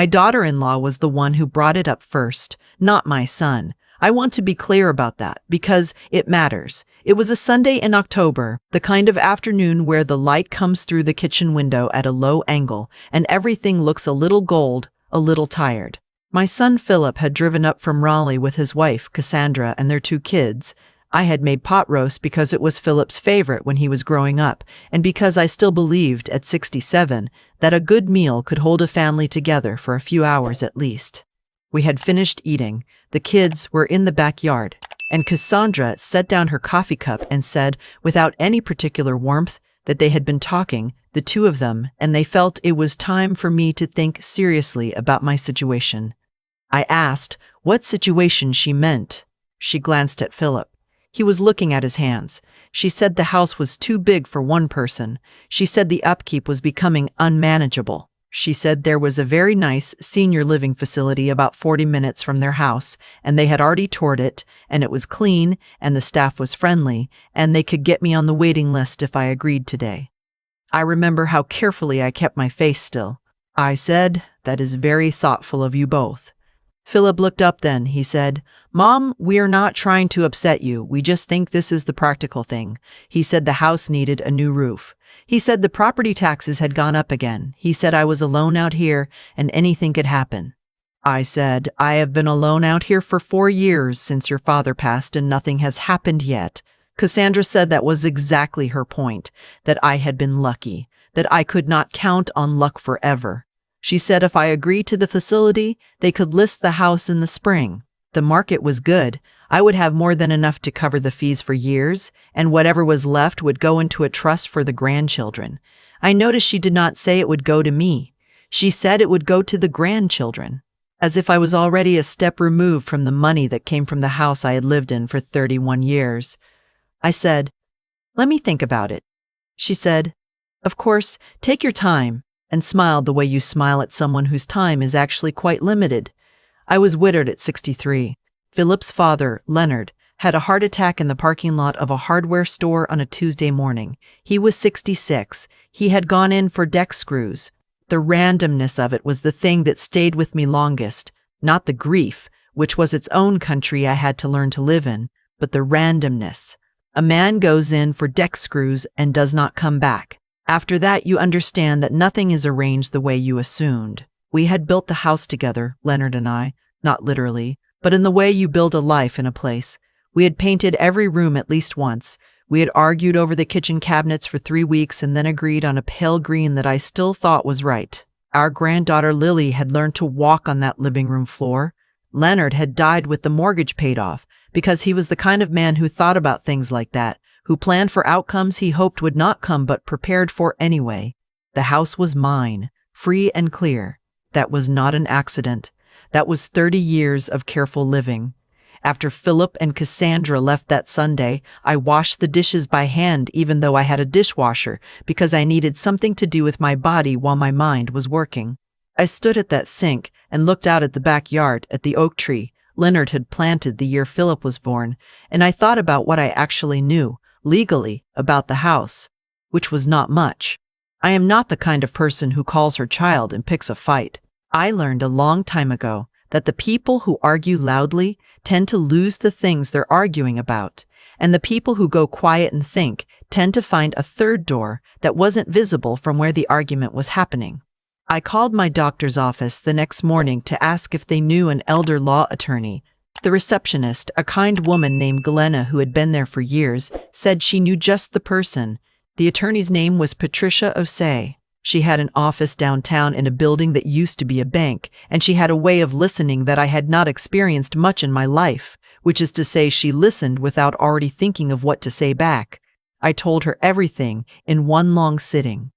My daughter-in-law was the one who brought it up first, not my son. I want to be clear about that, because it matters. It was a Sunday in October, the kind of afternoon where the light comes through the kitchen window at a low angle, and everything looks a little gold, a little tired. My son Philip had driven up from Raleigh with his wife, Cassandra, and their 2 kids. I had made pot roast because it was Philip's favorite when he was growing up, and because I still believed, at 67, that a good meal could hold a family together for a few hours at least. We had finished eating, the kids were in the backyard, and Cassandra set down her coffee cup and said, without any particular warmth, that they had been talking, the 2 of them, and they felt it was time for me to think seriously about my situation. I asked what situation she meant. She glanced at Philip. He was looking at his hands. She said the house was too big for one person. She said the upkeep was becoming unmanageable. She said there was a very nice senior living facility about 40 minutes from their house, and they had already toured it, and it was clean, and the staff was friendly, and they could get me on the waiting list if I agreed today. I remember how carefully I kept my face still. I said, "That is very thoughtful of you both." Philip looked up then. He said, "Mom, we are not trying to upset you. We just think this is the practical thing." He said the house needed a new roof. He said the property taxes had gone up again. He said I was alone out here and anything could happen. I said, "I have been alone out here for 4 years since your father passed and nothing has happened yet." Cassandra said that was exactly her point, that I had been lucky, that I could not count on luck forever. She said if I agreed to the facility, they could list the house in the spring. The market was good. I would have more than enough to cover the fees for years, and whatever was left would go into a trust for the grandchildren. I noticed she did not say it would go to me. She said it would go to the grandchildren, as if I was already a step removed from the money that came from the house I had lived in for 31 years. I said, "Let me think about it." She said, "Of course, take your time," and smiled the way you smile at someone whose time is actually quite limited. I was widowed at 63. Philip's father, Leonard, had a heart attack in the parking lot of a hardware store on a Tuesday morning. He was 66. He had gone in for deck screws. The randomness of it was the thing that stayed with me longest, not the grief, which was its own country I had to learn to live in, but the randomness. A man goes in for deck screws and does not come back. After that, you understand that nothing is arranged the way you assumed. We had built the house together, Leonard and I, not literally, but in the way you build a life in a place. We had painted every room at least once. We had argued over the kitchen cabinets for 3 weeks and then agreed on a pale green that I still thought was right. Our granddaughter Lily had learned to walk on that living room floor. Leonard had died with the mortgage paid off because he was the kind of man who thought about things like that, who planned for outcomes he hoped would not come but prepared for anyway. The house was mine, free and clear. That was not an accident. That was 30 years of careful living. After Philip and Cassandra left that Sunday, I washed the dishes by hand even though I had a dishwasher because I needed something to do with my body while my mind was working. I stood at that sink and looked out at the backyard at the oak tree Leonard had planted the year Philip was born, and I thought about what I actually knew, legally, about the house, which was not much. I am not the kind of person who calls her child and picks a fight. I learned a long time ago that the people who argue loudly tend to lose the things they're arguing about, and the people who go quiet and think tend to find a third door that wasn't visible from where the argument was happening. I called my doctor's office the next morning to ask if they knew an elder law attorney. The receptionist, a kind woman named Glenna who had been there for years, said she knew just the person. The attorney's name was Patricia Osei. She had an office downtown in a building that used to be a bank, and she had a way of listening that I had not experienced much in my life, which is to say she listened without already thinking of what to say back. I told her everything in one long sitting.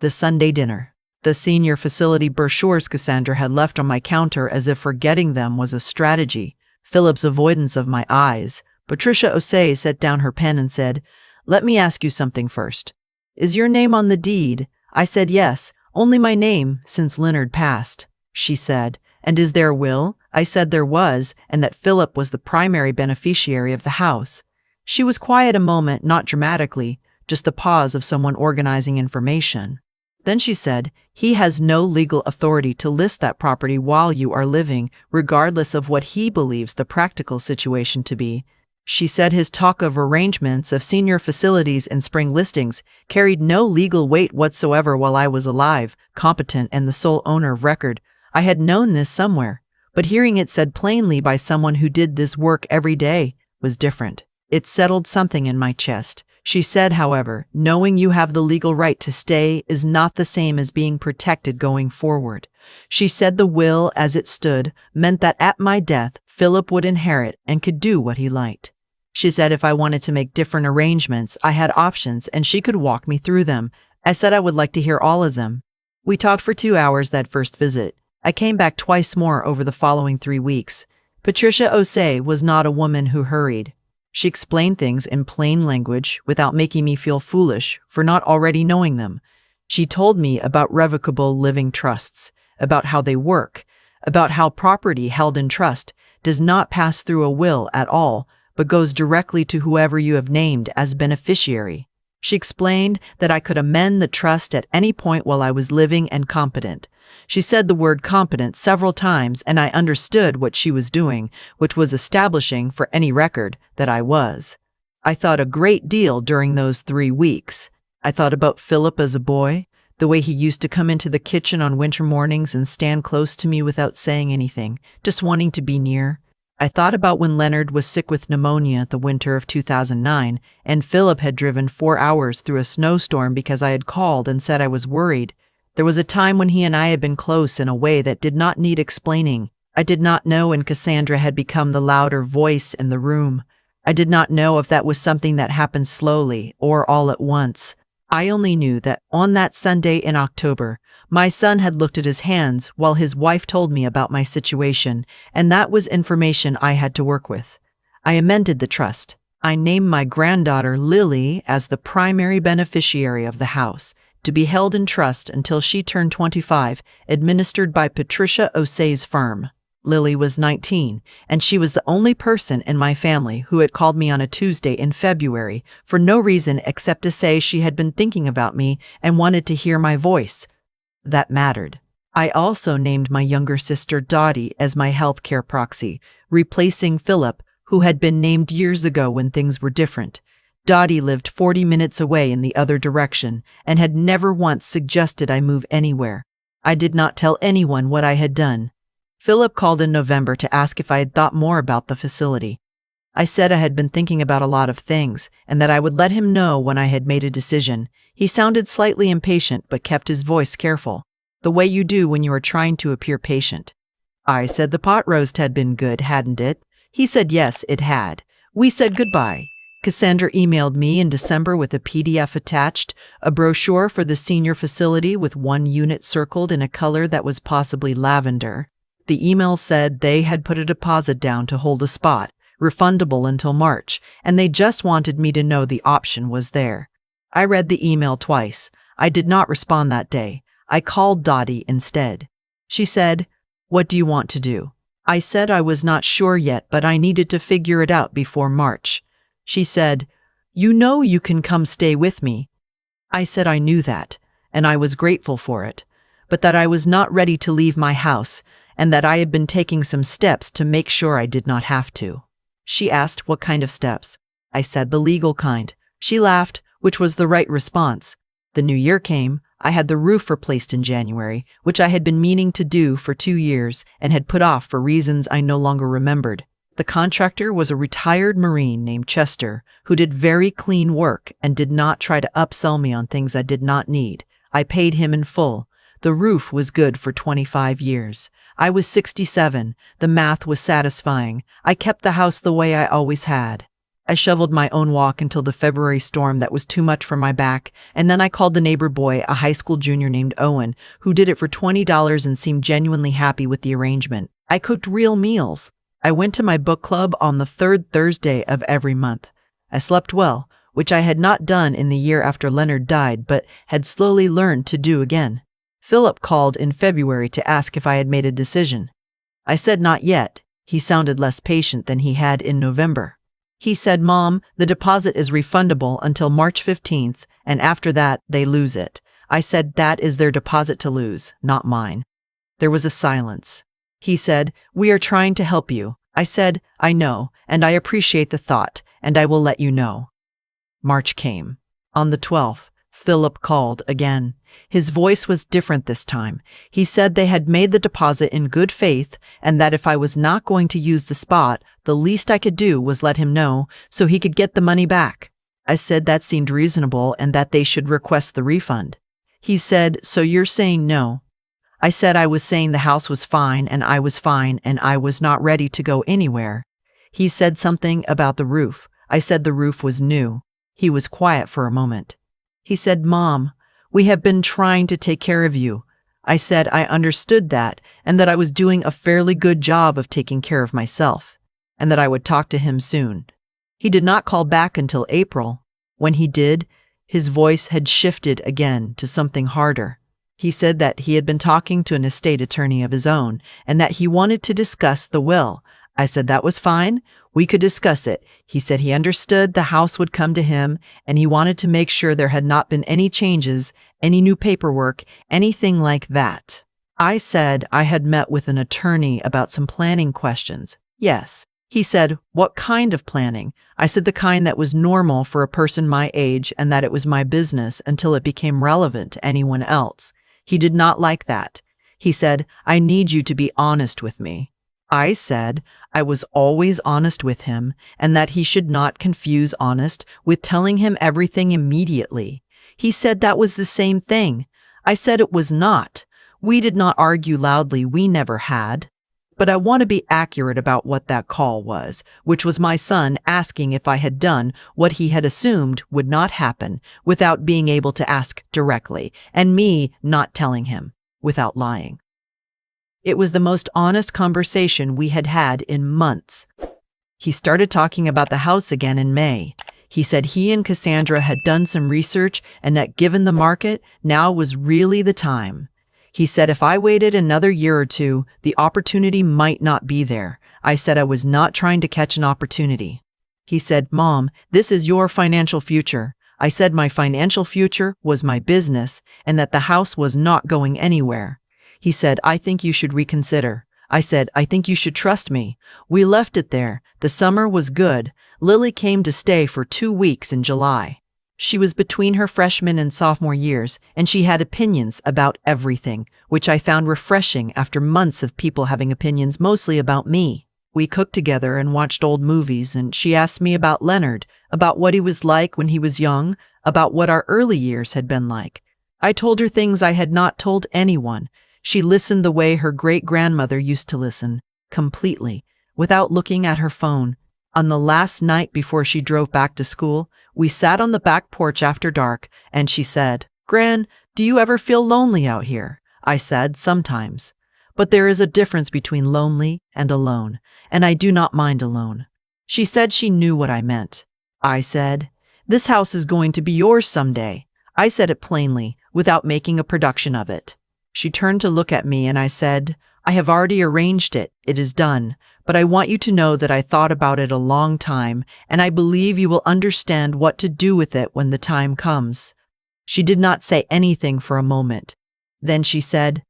The Sunday dinner. The senior facility brochures Cassandra had left on my counter as if forgetting them was a strategy. Philip's avoidance of my eyes. Patricia Osei set down her pen and said, "Let me ask you something first. Is your name on the deed?" I said yes, only my name, since Leonard passed. She said, "And is there a will?" I said there was, and that Philip was the primary beneficiary of the house. She was quiet a moment, not dramatically, just the pause of someone organizing information. Then she said, he has no legal authority to list that property while you are living, regardless of what he believes the practical situation to be. She said his talk of arrangements of senior facilities and spring listings carried no legal weight whatsoever while I was alive, competent, and the sole owner of record. I had known this somewhere, but hearing it said plainly by someone who did this work every day was different. It settled something in my chest. She said, however, knowing you have the legal right to stay is not the same as being protected going forward. She said the will, as it stood, meant that at my death, Philip would inherit and could do what he liked. She said if I wanted to make different arrangements, I had options and she could walk me through them. I said I would like to hear all of them. We talked for 2 hours that first visit. I came back twice more over the following 3 weeks. Patricia Osei was not a woman who hurried. She explained things in plain language without making me feel foolish for not already knowing them. She told me about revocable living trusts, about how they work, about how property held in trust does not pass through a will at all, but goes directly to whoever you have named as beneficiary. She explained that I could amend the trust at any point while I was living and competent. She said the word competent several times, and I understood what she was doing, which was establishing for any record that I was. I thought a great deal during those 3 weeks. I thought about Philip as a boy, the way he used to come into the kitchen on winter mornings and stand close to me without saying anything, just wanting to be near. I thought about when Leonard was sick with pneumonia the winter of 2009, and Philip had driven 4 hours through a snowstorm because I had called and said I was worried. There was a time when he and I had been close in a way that did not need explaining. I did not know when Cassandra had become the louder voice in the room. I did not know if that was something that happened slowly or all at once. I only knew that on that Sunday in October, my son had looked at his hands while his wife told me about my situation, and that was information I had to work with. I amended the trust. I named my granddaughter Lily as the primary beneficiary of the house, to be held in trust until she turned 25, administered by Patricia Osei's firm. Lily was 19, and she was the only person in my family who had called me on a Tuesday in February for no reason except to say she had been thinking about me and wanted to hear my voice. That mattered. I also named my younger sister Dottie as my healthcare proxy, replacing Philip, who had been named years ago when things were different. Dottie lived 40 minutes away in the other direction and had never once suggested I move anywhere. I did not tell anyone what I had done. Philip called in November to ask if I had thought more about the facility. I said I had been thinking about a lot of things and that I would let him know when I had made a decision. He sounded slightly impatient but kept his voice careful, the way you do when you are trying to appear patient. I said the pot roast had been good, hadn't it? He said yes, it had. We said goodbye. Cassandra emailed me in December with a PDF attached, a brochure for the senior facility with 1 unit circled in a color that was possibly lavender. The email said they had put a deposit down to hold a spot, refundable until March, and they just wanted me to know the option was there. I read the email twice. I did not respond that day. I called Dottie instead. She said, "What do you want to do?" I said I was not sure yet, but I needed to figure it out before March. She said, "You know you can come stay with me." I said I knew that, and I was grateful for it, but that I was not ready to leave my house, and that I had been taking some steps to make sure I did not have to. She asked what kind of steps. I said the legal kind. She laughed, which was the right response. The new year came. I had the roof replaced in January, which I had been meaning to do for 2 years and had put off for reasons I no longer remembered. The contractor was a retired Marine named Chester, who did very clean work and did not try to upsell me on things I did not need. I paid him in full. The roof was good for 25 years. I was 67. The math was satisfying. I kept the house the way I always had. I shoveled my own walk until the February storm that was too much for my back, and then I called the neighbor boy, a high school junior named Owen, who did it for $20 and seemed genuinely happy with the arrangement. I cooked real meals. I went to my book club on the 3rd Thursday of every month. I slept well, which I had not done in the year after Leonard died, but had slowly learned to do again. Philip called in February to ask if I had made a decision. I said not yet. He sounded less patient than he had in November. He said, "Mom, the deposit is refundable until March 15th, and after that, they lose it." I said, that is their deposit to lose, not mine. There was a silence. He said, we are trying to help you. I said, I know, and I appreciate the thought, and I will let you know. March came. On the 12th, Philip called again. His voice was different this time. He said they had made the deposit in good faith, and that if I was not going to use the spot, the least I could do was let him know so he could get the money back. I said that seemed reasonable and that they should request the refund. He said, so you're saying no? I said I was saying the house was fine and I was fine and I was not ready to go anywhere. He said something about the roof. I said the roof was new. He was quiet for a moment. He said, Mom, we have been trying to take care of you. I said I understood that and that I was doing a fairly good job of taking care of myself, and that I would talk to him soon. He did not call back until April. When he did, his voice had shifted again to something harder. He said that he had been talking to an estate attorney of his own and that he wanted to discuss the will. I said that was fine. We could discuss it. He said he understood the house would come to him and he wanted to make sure there had not been any changes, any new paperwork, anything like that. I said I had met with an attorney about some planning questions. Yes. He said, what kind of planning? I said the kind that was normal for a person my age and that it was my business until it became relevant to anyone else. He did not like that. He said, I need you to be honest with me. I said I was always honest with him and that he should not confuse honest with telling him everything immediately. He said that was the same thing. I said it was not. We did not argue loudly, we never had. But I want to be accurate about what that call was, which was my son asking if I had done what he had assumed would not happen without being able to ask directly, and me not telling him without lying. It was the most honest conversation we had had in months. He started talking about the house again in May. He said he and Cassandra had done some research and that given the market, now was really the time. He said if I waited another year or two, the opportunity might not be there. I said I was not trying to catch an opportunity. He said, Mom, this is your financial future. I said my financial future was my business and that the house was not going anywhere. He said, I think you should reconsider. I said, I think you should trust me. We left it there. The summer was good. Lily came to stay for 2 weeks in July. She was between her freshman and sophomore years, and she had opinions about everything, which I found refreshing after months of people having opinions mostly about me. We cooked together and watched old movies, and she asked me about Leonard, about what he was like when he was young, about what our early years had been like. I told her things I had not told anyone. She listened the way her great-grandmother used to listen, completely, without looking at her phone. On the last night before she drove back to school, we sat on the back porch after dark, and she said, Gran, do you ever feel lonely out here? I said, sometimes. But there is a difference between lonely and alone, and I do not mind alone. She said she knew what I meant. I said, this house is going to be yours someday. I said it plainly, without making a production of it. She turned to look at me and I said, I have already arranged it. It is done. But I want you to know that I thought about it a long time, and I believe you will understand what to do with it when the time comes. She did not say anything for a moment. Then she said,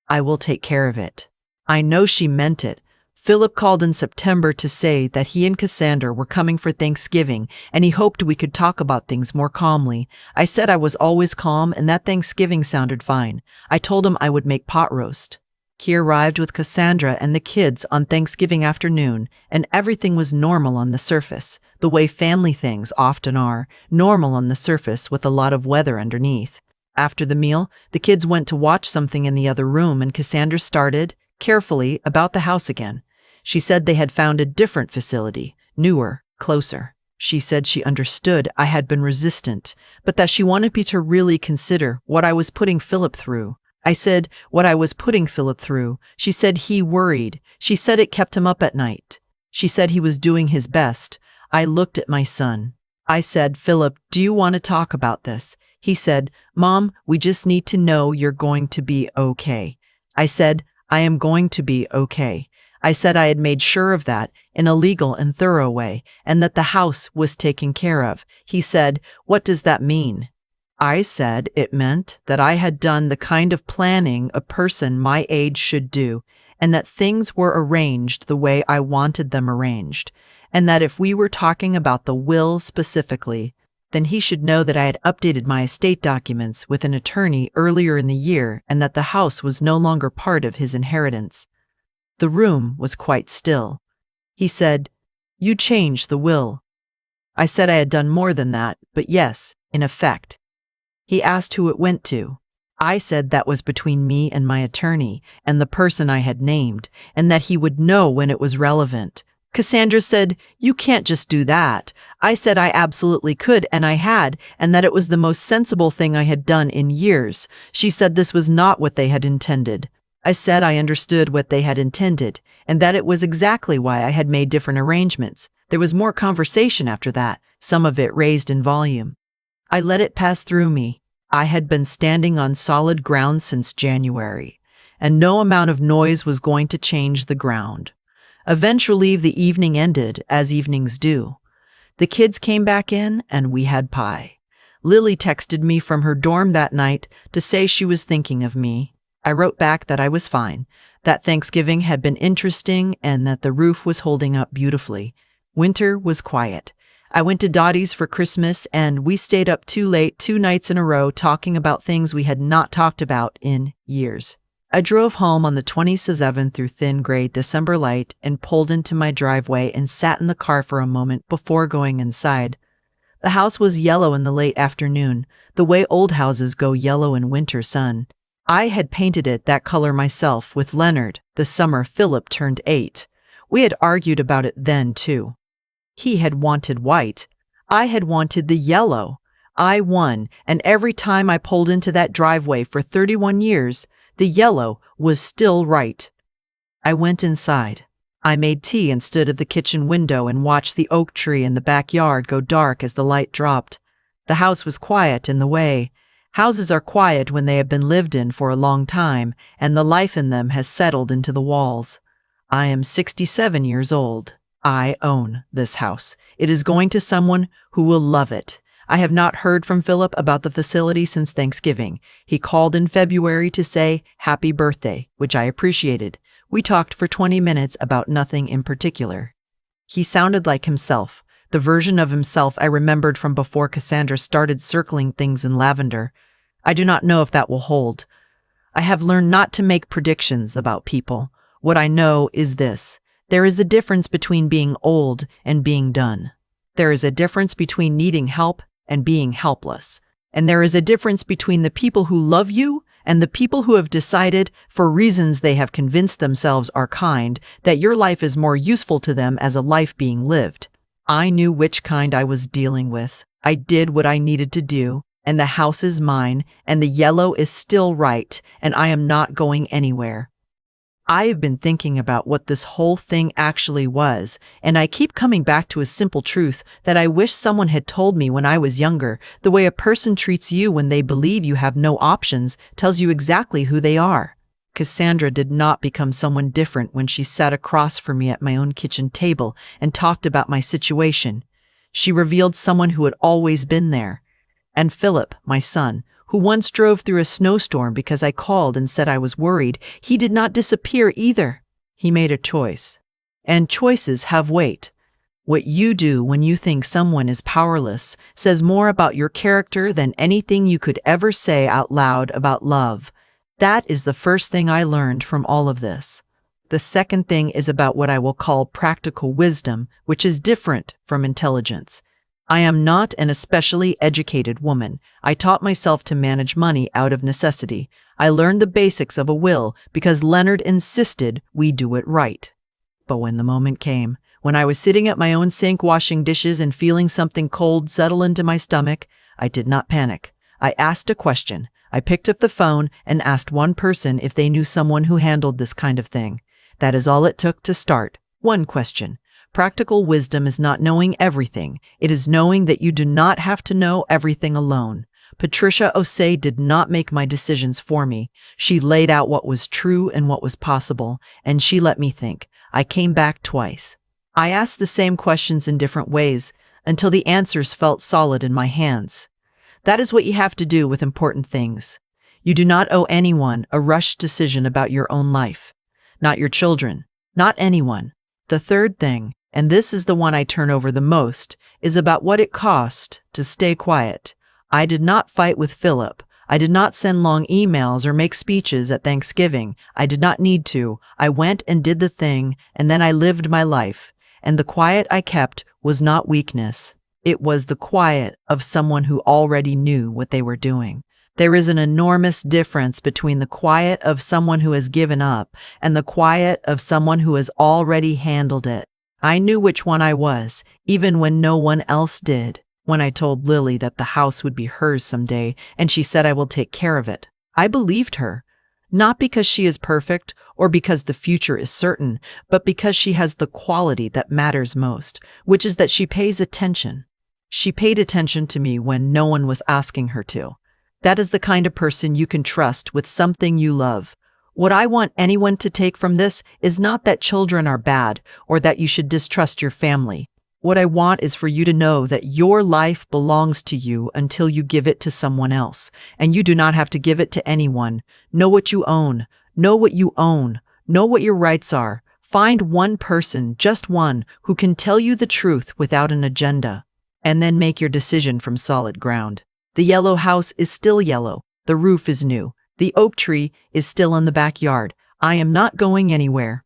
I will take care of it. I know she meant it. Philip called in September to say that he and Cassandra were coming for Thanksgiving, and he hoped we could talk about things more calmly. I said I was always calm, and that Thanksgiving sounded fine. I told him I would make pot roast. He arrived with Cassandra and the kids on Thanksgiving afternoon, and everything was normal on the surface, the way family things often are, normal on the surface with a lot of weather underneath. After the meal, the kids went to watch something in the other room, and Cassandra started, carefully, about the house again. She said they had found a different facility, newer, closer. She said she understood I had been resistant, but that she wanted me to really consider what I was putting Philip through. I said what I was putting Philip through. She said he worried. She said it kept him up at night. She said he was doing his best. I looked at my son. I said, Philip, do you want to talk about this? He said, Mom, we just need to know you're going to be okay. I said, I am going to be okay. I said I had made sure of that in a legal and thorough way, and that the house was taken care of. He said, what does that mean? I said it meant that I had done the kind of planning a person my age should do, and that things were arranged the way I wanted them arranged, and that if we were talking about the will specifically, then he should know that I had updated my estate documents with an attorney earlier in the year and that the house was no longer part of his inheritance. The room was quite still. He said, "You changed the will." I said I had done more than that, but yes, in effect. He asked who it went to. I said that was between me and my attorney and the person I had named, and that he would know when it was relevant. Cassandra said, "You can't just do that." I said I absolutely could, and I had, and that it was the most sensible thing I had done in years. She said this was not what they had intended. I said I understood what they had intended, and that it was exactly why I had made different arrangements. There was more conversation after that, some of it raised in volume. I let it pass through me. I had been standing on solid ground since January, and no amount of noise was going to change the ground. Eventually, the evening ended, as evenings do. The kids came back in, and we had pie. Lily texted me from her dorm that night to say she was thinking of me. I wrote back that I was fine, that Thanksgiving had been interesting, and that the roof was holding up beautifully. Winter was quiet. I went to Dottie's for Christmas, and we stayed up too late 2 nights in a row talking about things we had not talked about in years. I drove home on the 27th through thin gray December light and pulled into my driveway and sat in the car for a moment before going inside. The house was yellow in the late afternoon, the way old houses go yellow in winter sun. I had painted it that color myself with Leonard the summer Philip turned 8. We had argued about it then, too. He had wanted white. I had wanted the yellow. I won, and every time I pulled into that driveway for 31 years, the yellow was still right. I went inside. I made tea and stood at the kitchen window and watched the oak tree in the backyard go dark as the light dropped. The house was quiet in the way. Houses are quiet when they have been lived in for a long time, and the life in them has settled into the walls. I am 67 years old. I own this house. It is going to someone who will love it. I have not heard from Philip about the facility since Thanksgiving. He called in February to say happy birthday, which I appreciated. We talked for 20 minutes about nothing in particular. He sounded like himself, the version of himself I remembered from before Cassandra started circling things in lavender. I do not know if that will hold. I have learned not to make predictions about people. What I know is this: there is a difference between being old and being done. There is a difference between needing help and being helpless. And there is a difference between the people who love you and the people who have decided, for reasons they have convinced themselves are kind, that your life is more useful to them as a life being lived. I knew which kind I was dealing with. I did what I needed to do, and the house is mine, and the yellow is still right, and I am not going anywhere. I have been thinking about what this whole thing actually was, and I keep coming back to a simple truth that I wish someone had told me when I was younger. The way a person treats you when they believe you have no options tells you exactly who they are. Cassandra did not become someone different when she sat across from me at my own kitchen table and talked about my situation. She revealed someone who had always been there. And Philip, my son, who once drove through a snowstorm because I called and said I was worried, he did not disappear either. He made a choice. And choices have weight. What you do when you think someone is powerless says more about your character than anything you could ever say out loud about love. That is the first thing I learned from all of this. The second thing is about what I will call practical wisdom, which is different from intelligence. I am not an especially educated woman. I taught myself to manage money out of necessity. I learned the basics of a will because Leonard insisted we do it right. But when the moment came, when I was sitting at my own sink washing dishes and feeling something cold settle into my stomach, I did not panic. I asked a question. I picked up the phone and asked one person if they knew someone who handled this kind of thing. That is all it took to start. One question. Practical wisdom is not knowing everything. It is knowing that you do not have to know everything alone. Patricia Osei did not make my decisions for me. She laid out what was true and what was possible, and she let me think. I came back twice. I asked the same questions in different ways until the answers felt solid in my hands. That is what you have to do with important things. You do not owe anyone a rushed decision about your own life. Not your children. Not anyone. The third thing, and this is the one I turn over the most, is about what it cost to stay quiet. I did not fight with Philip. I did not send long emails or make speeches at Thanksgiving. I did not need to. I went and did the thing, and then I lived my life. And the quiet I kept was not weakness. It was the quiet of someone who already knew what they were doing. There is an enormous difference between the quiet of someone who has given up and the quiet of someone who has already handled it. I knew which one I was, even when no one else did. When I told Lily that the house would be hers someday, and she said I will take care of it, I believed her. Not because she is perfect or because the future is certain, but because she has the quality that matters most, which is that she pays attention. She paid attention to me when no one was asking her to. That is the kind of person you can trust with something you love. What I want anyone to take from this is not that children are bad or that you should distrust your family. What I want is for you to know that your life belongs to you until you give it to someone else, and you do not have to give it to anyone. Know what you own. Know what you own. Know what your rights are. Find one person, just one, who can tell you the truth without an agenda, and then make your decision from solid ground. The yellow house is still yellow. The roof is new. The oak tree is still in the backyard. I am not going anywhere.